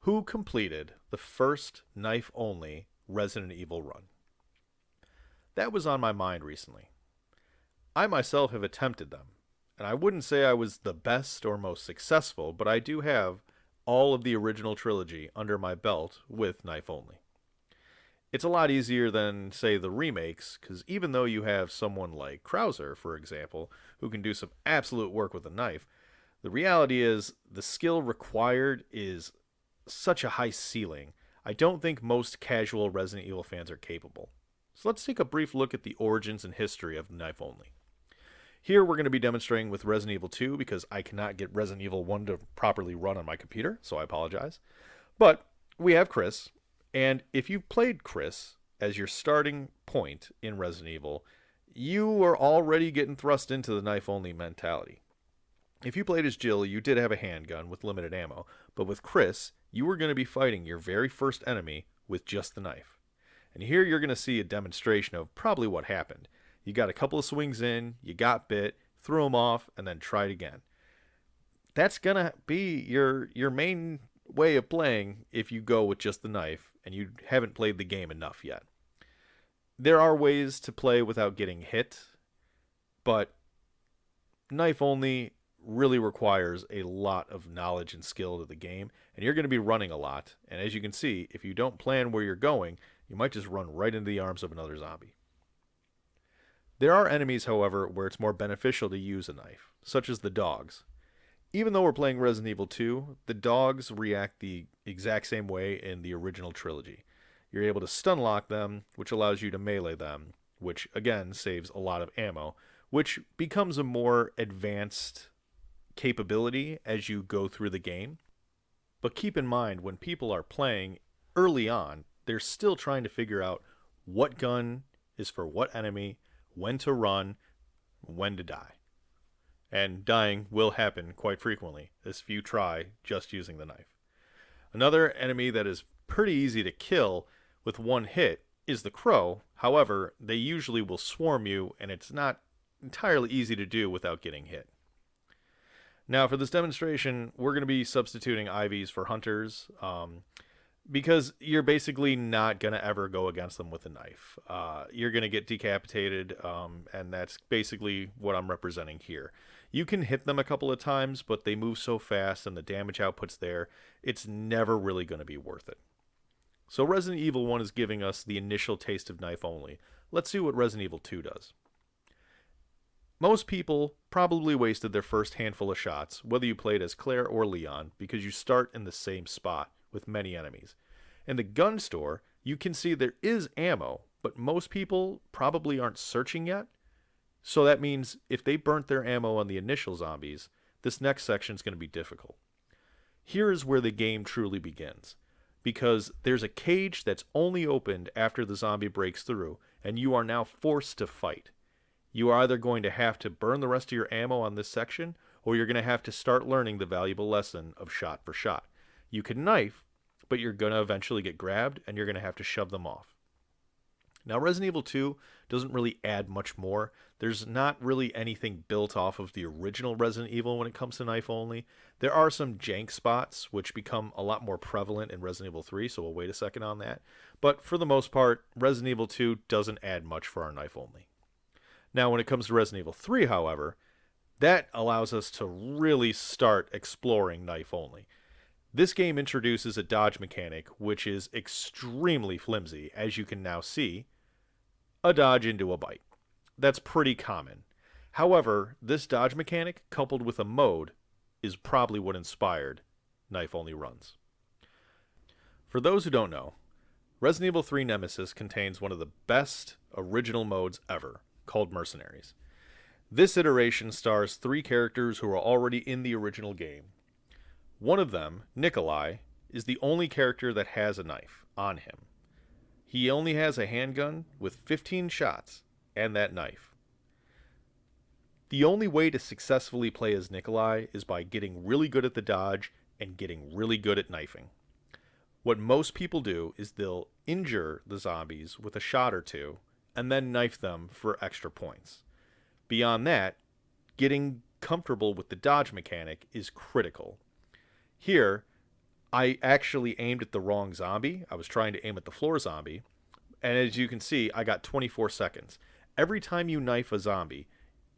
Who completed the first knife-only Resident Evil run? That was on my mind recently. I myself have attempted them, and I wouldn't say I was the best or most successful, but I do have all of the original trilogy under my belt with knife only. It's a lot easier than, say, the remakes, because even though you have someone like Krauser, for example, who can do some absolute work with a knife, the reality is the skill required is such a high ceiling. I don't think most casual Resident Evil fans are capable. So let's take a brief look at the origins and history of knife only. Here we're going to be demonstrating with Resident Evil 2 because I cannot get Resident Evil 1 to properly run on my computer, so I apologize. But we have Chris, and if you've played Chris as your starting point in Resident Evil, you are already getting thrust into the knife only mentality. If you played as Jill, you did have a handgun with limited ammo, but with Chris, you were going to be fighting your very first enemy with just the knife. And here you're going to see a demonstration of probably what happened. You got a couple of swings in, you got bit, threw them off, and then tried again. That's going to be your main way of playing if you go with just the knife and you haven't played the game enough yet. There are ways to play without getting hit, but knife only really requires a lot of knowledge and skill to the game, and you're going to be running a lot. And as you can see, if you don't plan where you're going, you might just run right into the arms of another zombie. There are enemies, however, where it's more beneficial to use a knife, such as the dogs. Even though we're playing Resident Evil 2, the dogs react the exact same way in the original trilogy. You're able to stun lock them, which allows you to melee them, which again saves a lot of ammo, which becomes a more advanced capability as you go through the game. But keep in mind, when people are playing early on, they're still trying to figure out what gun is for what enemy, when to run, when to die. And dying will happen quite frequently if you try just using the knife. Another enemy that is pretty easy to kill with one hit is the crow. However, they usually will swarm you, and it's not entirely easy to do without getting hit. Now, for this demonstration, we're going to be substituting IVs for hunters, because you're basically not going to ever go against them with a knife. You're going to get decapitated, and that's basically what I'm representing here. You can hit them a couple of times, but they move so fast and the damage output's there, it's never really going to be worth it. So Resident Evil 1 is giving us the initial taste of knife only. Let's see what Resident Evil 2 does. Most people probably wasted their first handful of shots, whether you played as Claire or Leon, because you start in the same spot with many enemies. In the gun store, you can see there is ammo, but most people probably aren't searching yet. So that means if they burnt their ammo on the initial zombies, this next section is going to be difficult. Here is where the game truly begins, because there's a cage that's only opened after the zombie breaks through, and you are now forced to fight. You are either going to have to burn the rest of your ammo on this section, or you're going to have to start learning the valuable lesson of shot for shot. You can knife, but you're going to eventually get grabbed, and you're going to have to shove them off. Now, Resident Evil 2 doesn't really add much more. There's not really anything built off of the original Resident Evil when it comes to knife only. There are some jank spots, which become a lot more prevalent in Resident Evil 3, so we'll wait a second on that. But for the most part, Resident Evil 2 doesn't add much for our knife only. Now, when it comes to Resident Evil 3, however, that allows us to really start exploring knife only. This game introduces a dodge mechanic, which is extremely flimsy, as you can now see. A dodge into a bite. That's pretty common. However, this dodge mechanic, coupled with a mode, is probably what inspired knife-only runs. For those who don't know, Resident Evil 3 Nemesis contains one of the best original modes ever, called Mercenaries. This iteration stars 3 characters who are already in the original game. One of them, Nikolai, is the only character that has a knife on him. He only has a handgun with 15 shots and that knife. The only way to successfully play as Nikolai is by getting really good at the dodge and getting really good at knifing. What most people do is they'll injure the zombies with a shot or two and then knife them for extra points. Beyond that, getting comfortable with the dodge mechanic is critical. Here, I actually aimed at the wrong zombie. I was trying to aim at the floor zombie. And as you can see, I got 24 seconds. Every time you knife a zombie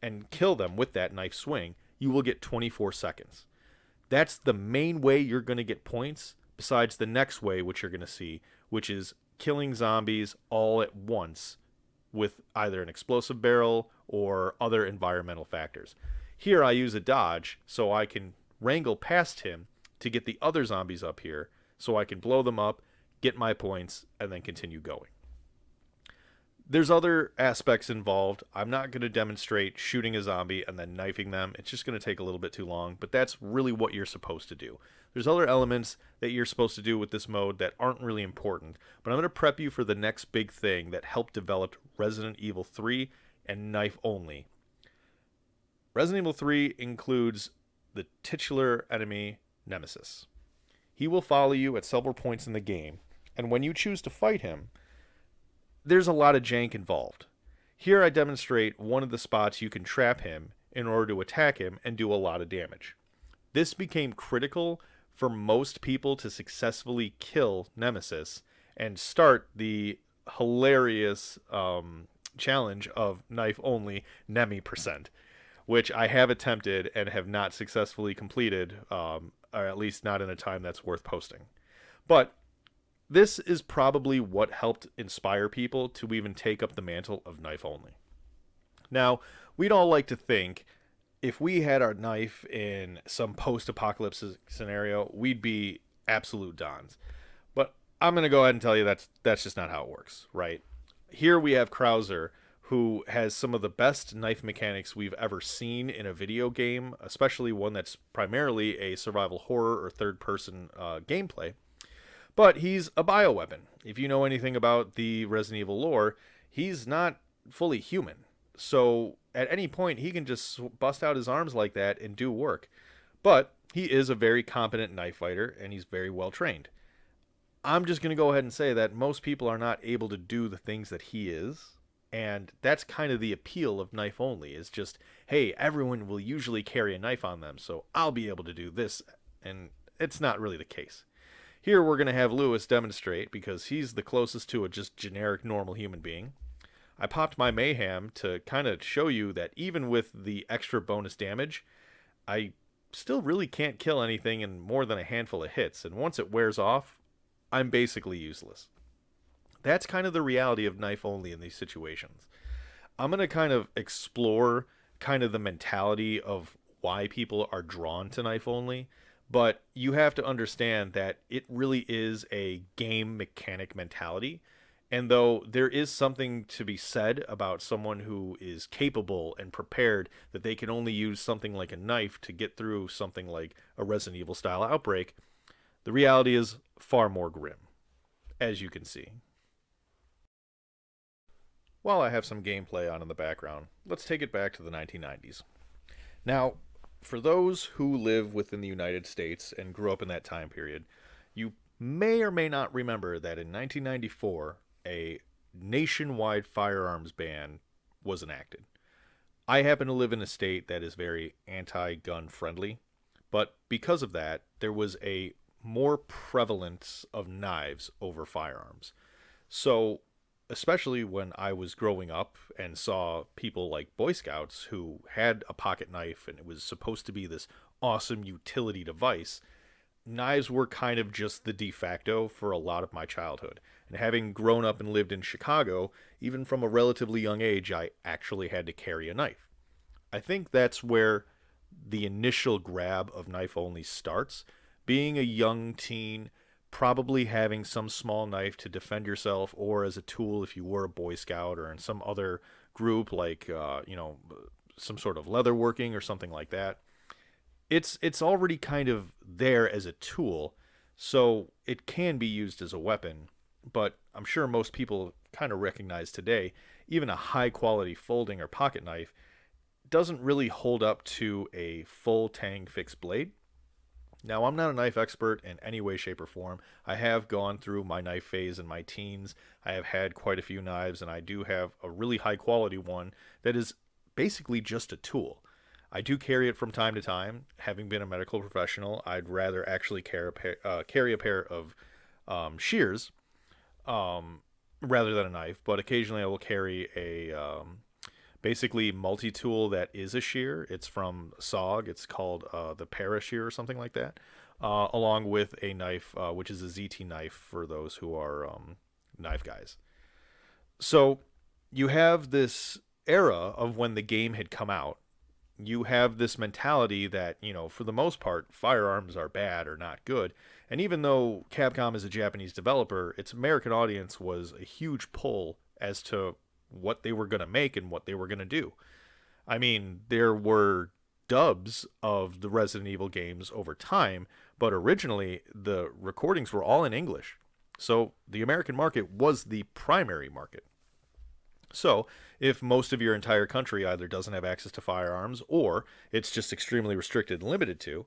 and kill them with that knife swing, you will get 24 seconds. That's the main way you're going to get points, besides the next way, which you're going to see, which is killing zombies all at once with either an explosive barrel or other environmental factors. Here I use a dodge so I can wrangle past him to get the other zombies up here so I can blow them up, get my points, and then continue going. There's other aspects involved. I'm not going to demonstrate shooting a zombie and then knifing them. It's just going to take a little bit too long, but that's really what you're supposed to do. There's other elements that you're supposed to do with this mode that aren't really important, but I'm going to prep you for the next big thing that helped develop Resident Evil 3 and knife only. Resident Evil 3 includes the titular enemy Nemesis. He will follow you at several points in the game, and when you choose to fight him, there's a lot of jank involved. Here I demonstrate one of the spots you can trap him in order to attack him and do a lot of damage. This became critical for most people to successfully kill Nemesis and start the hilarious challenge of knife only Nemi percent, which I have attempted and have not successfully completed, or at least not in a time that's worth posting. But this is probably what helped inspire people to even take up the mantle of knife only. Now, we'd all like to think if we had our knife in some post-apocalypse scenario, we'd be absolute dons. But I'm going to go ahead and tell you that's just not how it works, right? Here we have Krauser, who has some of the best knife mechanics we've ever seen in a video game, especially one that's primarily a survival horror or third-person gameplay. But he's a bioweapon. If you know anything about the Resident Evil lore, he's not fully human. So at any point, he can just bust out his arms like that and do work. But he is a very competent knife fighter, and he's very well trained. I'm just going to go ahead and say that most people are not able to do the things that he is. And that's kind of the appeal of knife only, is just, hey, everyone will usually carry a knife on them, so I'll be able to do this. And it's not really the case. Here we're going to have Lewis demonstrate, because he's the closest to a just generic normal human being. I popped my Mayhem to kind of show you that even with the extra bonus damage, I still really can't kill anything in more than a handful of hits, and once it wears off, I'm basically useless. That's kind of the reality of knife only in these situations. I'm going to kind of explore kind of the mentality of why people are drawn to knife only, but you have to understand that it really is a game mechanic mentality. And though there is something to be said about someone who is capable and prepared that they can only use something like a knife to get through something like a Resident Evil style outbreak, the reality is far more grim, as you can see. While I have some gameplay on in the background, let's take it back to the 1990s. Now, for those who live within the United States and grew up in that time period, you may or may not remember that in 1994, a nationwide firearms ban was enacted. I happen to live in a state that is very anti-gun friendly, but because of that, there was a more prevalence of knives over firearms. So, especially when I was growing up and saw people like Boy Scouts who had a pocket knife and it was supposed to be this awesome utility device, knives were kind of just the de facto for a lot of my childhood. And having grown up and lived in Chicago, even from a relatively young age, I actually had to carry a knife. I think that's where the initial grab of knife only starts. Being a young teen, probably having some small knife to defend yourself, or as a tool if you were a Boy Scout or in some other group like some sort of leatherworking or something like that. It's already kind of there as a tool, so it can be used as a weapon. But I'm sure most people kind of recognize today, even a high quality folding or pocket knife doesn't really hold up to a full tang fixed blade. Now, I'm not a knife expert in any way, shape, or form. I have gone through my knife phase in my teens. I have had quite a few knives, and I do have a really high quality one that is basically just a tool. I do carry it from time to time. Having been a medical professional, I'd rather actually carry a pair of shears um, rather than a knife. But occasionally, I will carry a basically multi-tool that is a shear. It's from SOG. It's called the Para shear or something like that, along with a knife, which is a ZT knife for those who are knife guys. So you have this era of when the game had come out. You have this mentality that, for the most part, firearms are bad or not good. And even though Capcom is a Japanese developer, its American audience was a huge pull as to what they were going to make and what they were going to do. I mean, there were dubs of the Resident Evil games over time, but originally the recordings were all in English. So the American market was the primary market. So, if most of your entire country either doesn't have access to firearms or it's just extremely restricted and limited to,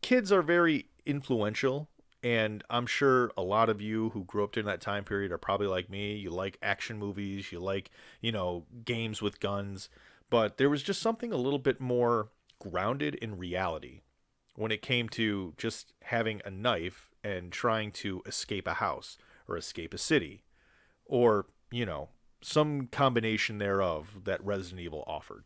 kids are very influential. And I'm sure a lot of you who grew up during that time period are probably like me. You like action movies, you like, games with guns. But there was just something a little bit more grounded in reality when it came to just having a knife and trying to escape a house or escape a city or, some combination thereof that Resident Evil offered.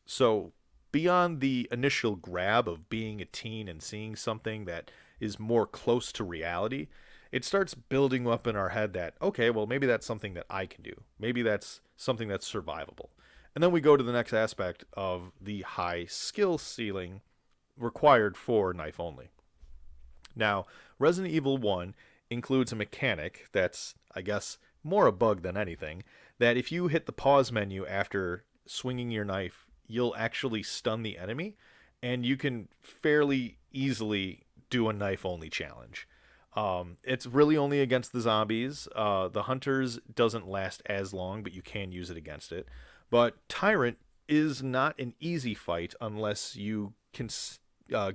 So, beyond the initial grab of being a teen and seeing something that is more close to reality, it starts building up in our head that, okay, well, maybe that's something that I can do. Maybe that's something that's survivable. And then we go to the next aspect of the high skill ceiling required for knife only. Now, Resident Evil 1 includes a mechanic that's, I guess, more a bug than anything, that if you hit the pause menu after swinging your knife, you'll actually stun the enemy, and you can fairly easily do a knife only challenge. It's really only against the zombies. The hunters doesn't last as long, but you can use it against it. But Tyrant is not an easy fight unless you can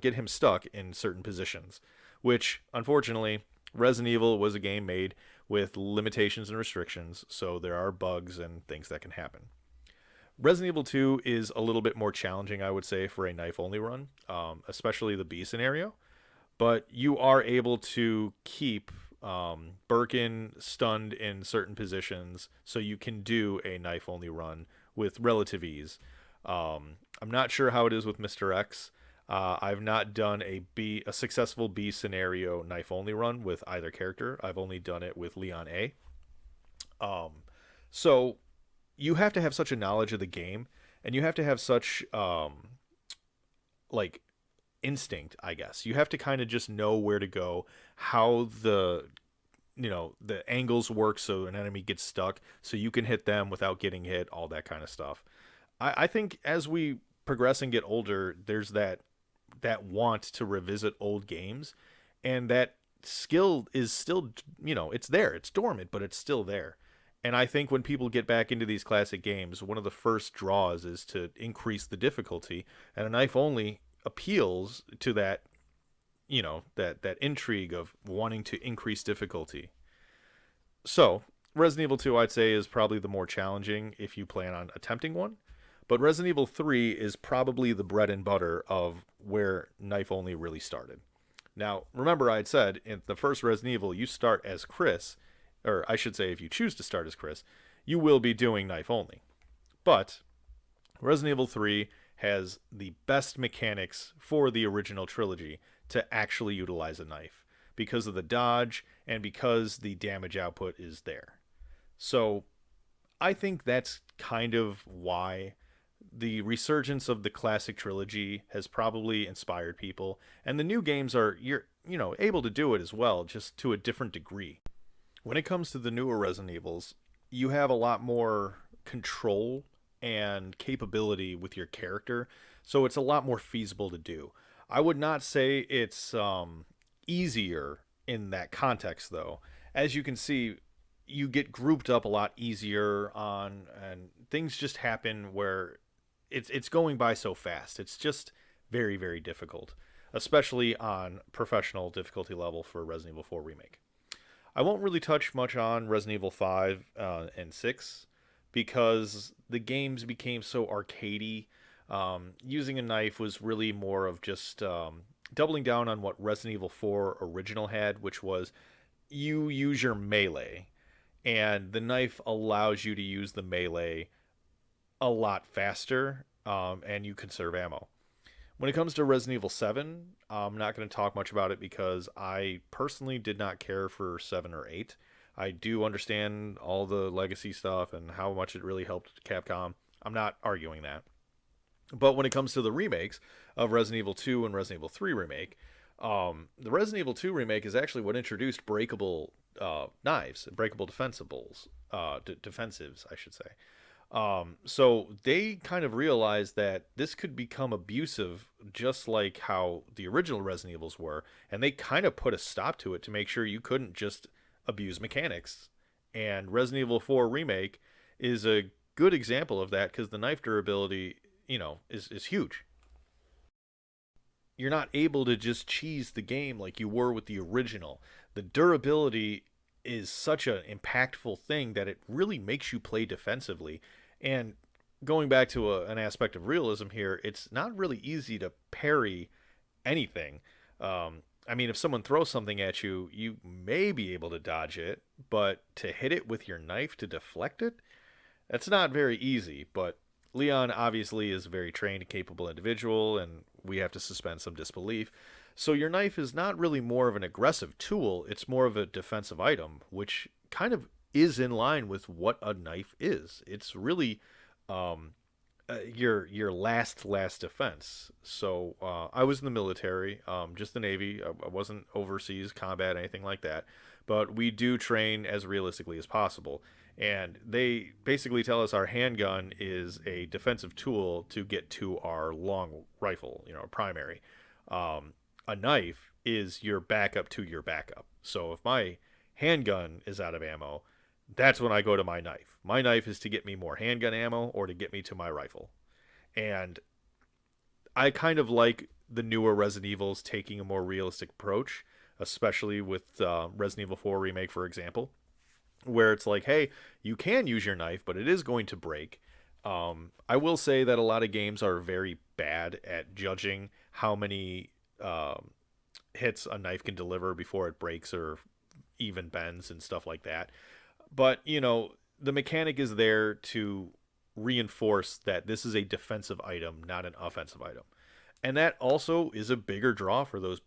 get him stuck in certain positions, which unfortunately Resident Evil was a game made with limitations and restrictions, so there are bugs and things that can happen. Resident Evil 2 is a little bit more challenging, I would say, for a knife only run, especially the B scenario. But you are able to keep Birkin stunned in certain positions, so you can do a knife only run with relative ease. I'm not sure how it is with Mr. X. I've not done a successful B scenario knife only run with either character. I've only done it with Leon A. Um, so you have to have such a knowledge of the game, and you have to have such like instinct, I guess. You have to kind of just know where to go, how the angles work so an enemy gets stuck, so you can hit them without getting hit, all that kind of stuff. I think as we progress and get older, there's that want to revisit old games, and that skill is still, it's there, it's dormant, but it's still there. And I think when people get back into these classic games, one of the first draws is to increase the difficulty, and a knife only appeals to that, that intrigue of wanting to increase difficulty. So, Resident Evil 2 I'd say is probably the more challenging if you plan on attempting one. But Resident Evil 3 is probably the bread and butter of where knife only really started. Now, remember I had said in the first Resident Evil you start as Chris, or I should say if you choose to start as Chris, you will be doing knife only. But Resident Evil 3 has the best mechanics for the original trilogy to actually utilize a knife because of the dodge and because the damage output is there. So I think that's kind of why the resurgence of the classic trilogy has probably inspired people, and the new games are you're able to do it as well, just to a different degree. When it comes to the newer Resident Evils, you have a lot more control and capability with your character, so it's a lot more feasible to do. I would not say it's easier in that context, though. As you can see, you get grouped up a lot easier on, and things just happen where it's going by so fast. It's just very, very difficult, especially on professional difficulty level for Resident Evil 4 Remake. I won't really touch much on Resident Evil 5 and 6 because the games became so arcadey. Using a knife was really more of just doubling down on what Resident Evil 4 original had, which was you use your melee, and the knife allows you to use the melee a lot faster, and you conserve ammo. When it comes to Resident Evil 7, I'm not going to talk much about it because I personally did not care for 7 or 8. I do understand all the legacy stuff and how much it really helped Capcom. I'm not arguing that. But when it comes to the remakes of Resident Evil 2 and Resident Evil 3 remake, the Resident Evil 2 remake is actually what introduced breakable knives, breakable defensives, I should say. So they kind of realized that this could become abusive, just like how the original Resident Evils were, and they kind of put a stop to it to make sure you couldn't just abuse mechanics. And Resident Evil 4 remake is a good example of that because the knife durability, is huge. You're not able to just cheese the game like you were with the original. The durability is such an impactful thing that it really makes you play defensively. And going back to an aspect of realism here, it's not really easy to parry anything. I mean, if someone throws something at you, you may be able to dodge it, but to hit it with your knife to deflect it, that's not very easy. But Leon obviously is a very trained and capable individual, and we have to suspend some disbelief. So your knife is not really more of an aggressive tool, it's more of a defensive item, which kind of is in line with what a knife is. It's really um, your last defense. So I was in the military, just the Navy. I wasn't overseas combat, anything like that. But we do train as realistically as possible. And they basically tell us our handgun is a defensive tool to get to our long rifle, primary. A knife is your backup to your backup. So if my handgun is out of ammo, that's when I go to my knife. My knife is to get me more handgun ammo or to get me to my rifle. And I kind of like the newer Resident Evils taking a more realistic approach, especially with Resident Evil 4 Remake, for example, where it's like, hey, you can use your knife, but it is going to break. I will say that a lot of games are very bad at judging how many hits a knife can deliver before it breaks or even bends and stuff like that. But, the mechanic is there to reinforce that this is a defensive item, not an offensive item. And that also is a bigger draw for those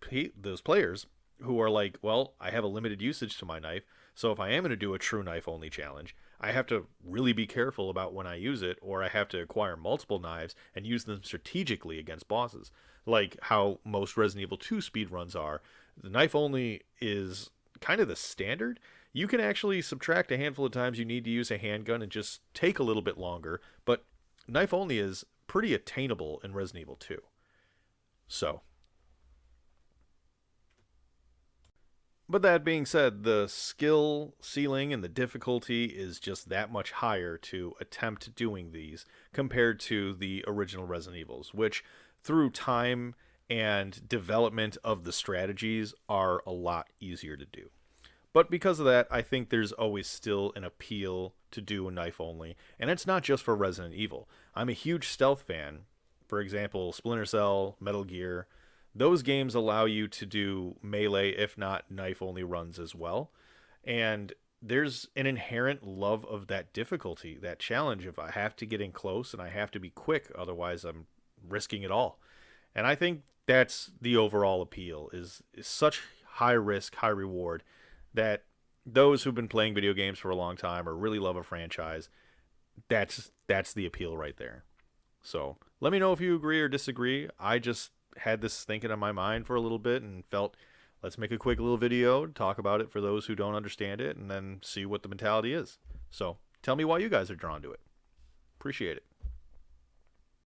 players who are like, well, I have a limited usage to my knife, so if I am going to do a true knife only challenge, I have to really be careful about when I use it, or I have to acquire multiple knives and use them strategically against bosses, like how most Resident Evil 2 speedruns are. The knife only is kind of the standard. You can actually subtract a handful of times you need to use a handgun and just take a little bit longer, but knife only is pretty attainable in Resident Evil 2. So, but that being said, the skill ceiling and the difficulty is just that much higher to attempt doing these compared to the original Resident Evils, which through time and development of the strategies are a lot easier to do. But because of that, I think there's always still an appeal to do a knife only, and it's not just for Resident Evil. I'm a huge stealth fan. For example, Splinter Cell, Metal Gear, those games allow you to do melee, if not knife only runs as well. And there's an inherent love of that difficulty, that challenge of I have to get in close and I have to be quick, otherwise I'm risking it all. And I think that's the overall appeal is such high risk, high reward that those who've been playing video games for a long time or really love a franchise, that's the appeal right there. So let me know if you agree or disagree. I just had this thinking on my mind for a little bit and felt let's make a quick little video, talk about it for those who don't understand it, and then see what the mentality is. So tell me why you guys are drawn to it. Appreciate it.